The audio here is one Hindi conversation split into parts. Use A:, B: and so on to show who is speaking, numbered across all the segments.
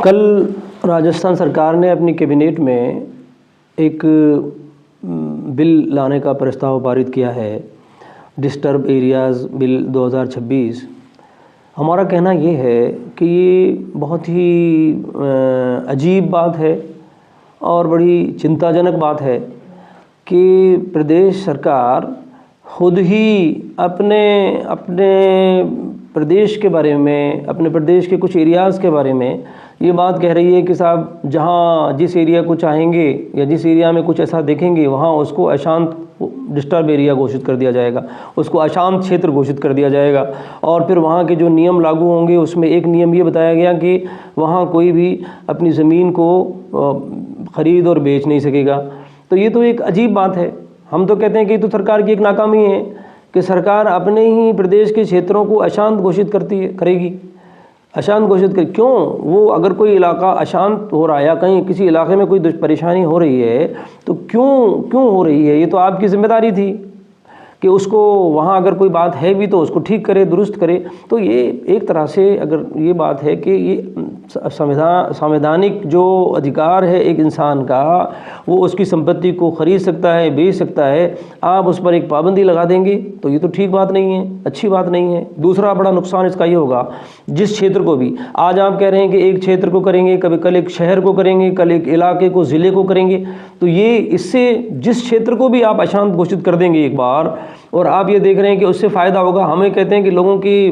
A: कल राजस्थान सरकार ने अपनी कैबिनेट में एक बिल लाने का प्रस्ताव पारित किया है, डिस्टर्ब एरियाज़ बिल 2026। हमारा कहना ये है कि ये बहुत ही अजीब बात है और बड़ी चिंताजनक बात है कि प्रदेश सरकार खुद ही अपने प्रदेश के बारे में, अपने प्रदेश के कुछ एरियाज़ के बारे में ये बात कह रही है कि साहब जहाँ जिस एरिया को चाहेंगे या जिस एरिया में कुछ ऐसा देखेंगे वहाँ उसको अशांत डिस्टर्ब एरिया घोषित कर दिया जाएगा, उसको अशांत क्षेत्र घोषित कर दिया जाएगा। और फिर वहाँ के जो नियम लागू होंगे उसमें एक नियम ये बताया गया कि वहाँ कोई भी अपनी ज़मीन को ख़रीद और बेच नहीं सकेगा। तो ये तो एक अजीब बात है। हम तो कहते हैं कि तो सरकार की एक नाकामी है कि सरकार अपने ही प्रदेश के क्षेत्रों को अशांत घोषित करेगी। अशांत घोषित कर क्यों? वो अगर कोई इलाका अशांत हो रहा है या कहीं किसी इलाके में कोई परेशानी हो रही है तो क्यों हो रही है, ये तो आपकी जिम्मेदारी थी कि उसको वहाँ अगर कोई बात है भी तो उसको ठीक करे, दुरुस्त करे। तो ये एक तरह से अगर ये बात है कि ये संवैधानिक जो अधिकार है एक इंसान का, वो उसकी संपत्ति को ख़रीद सकता है, बेच सकता है, आप उस पर एक पाबंदी लगा देंगे तो ये तो ठीक बात नहीं है, अच्छी बात नहीं है। दूसरा बड़ा नुकसान इसका ये होगा, जिस क्षेत्र को भी आज आप कह रहे हैं कि एक क्षेत्र को करेंगे, कभी कल एक शहर को करेंगे, कल एक इलाके को, ज़िले को करेंगे, तो ये इससे जिस क्षेत्र को भी आप अशांत घोषित कर देंगे एक बार, और आप ये देख रहे हैं कि उससे फ़ायदा होगा। हमें कहते हैं कि लोगों की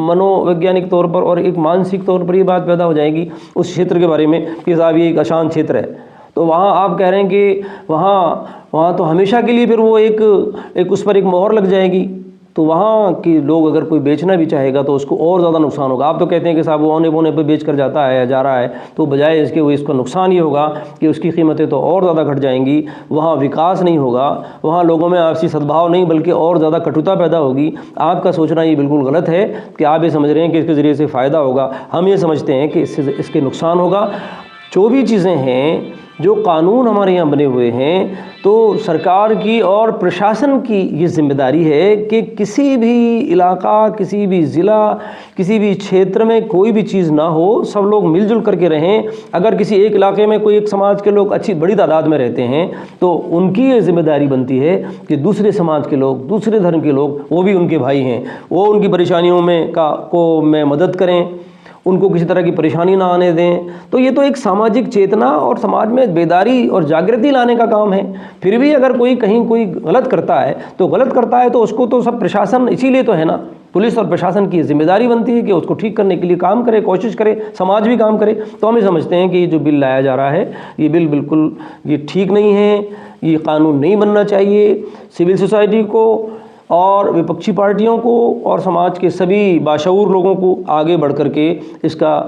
A: मनोवैज्ञानिक तौर पर और एक मानसिक तौर पर ये बात पैदा हो जाएगी उस क्षेत्र के बारे में कि साहब ये एक अशांत क्षेत्र है। तो वहाँ आप कह रहे हैं कि वहाँ तो हमेशा के लिए फिर वो एक उस पर एक मोहर लग जाएगी। तो वहाँ के लोग अगर कोई बेचना भी चाहेगा तो उसको और ज़्यादा नुकसान होगा। आप तो कहते हैं कि साहब वो औने बोने पे बेच कर जाता है या जा रहा है, तो बजाय इसके वो इसका नुकसान ये होगा कि उसकी कीमतें तो और ज़्यादा घट जाएंगी, वहाँ विकास नहीं होगा, वहाँ लोगों में आपसी सद्भाव नहीं बल्कि और ज़्यादा कटुता पैदा होगी। आपका सोचना ये बिल्कुल गलत है कि आप ये समझ रहे हैं कि इसके ज़रिए से फ़ायदा होगा। हम ये समझते हैं कि इसके नुकसान होगा। जो भी चीज़ें हैं, जो कानून हमारे यहाँ बने हुए हैं, तो सरकार की और प्रशासन की ये जिम्मेदारी है कि किसी भी इलाका, किसी भी ज़िला, किसी भी क्षेत्र में कोई भी चीज़ ना हो, सब लोग मिलजुल करके रहें। अगर किसी एक इलाके में कोई एक समाज के लोग अच्छी बड़ी तादाद में रहते हैं तो उनकी ये जिम्मेदारी बनती है कि दूसरे समाज के लोग, दूसरे धर्म के लोग, वो भी उनके भाई हैं, वो उनकी परेशानियों में मदद करें, उनको किसी तरह की परेशानी ना आने दें। तो ये तो एक सामाजिक चेतना और समाज में बेदारी और जागृति लाने का काम है। फिर भी अगर कोई गलत करता है तो उसको तो सब प्रशासन, इसीलिए तो है ना, पुलिस और प्रशासन की जिम्मेदारी बनती है कि उसको ठीक करने के लिए काम करे, कोशिश करे, समाज भी काम करे। तो हम ये समझते हैं कि ये जो बिल लाया जा रहा है ये बिल बिल्कुल ये ठीक नहीं है, ये कानून नहीं बनना चाहिए। सिविल सोसाइटी को और विपक्षी पार्टियों को और समाज के सभी बाशऊर लोगों को आगे बढ़ करके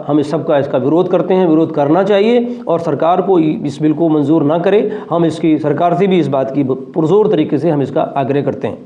A: हम इसका विरोध करते हैं, विरोध करना चाहिए और सरकार को इस बिल को मंजूर ना करे। हम इसकी सरकार से भी इस बात की पुरजोर तरीके से हम इसका आग्रह करते हैं।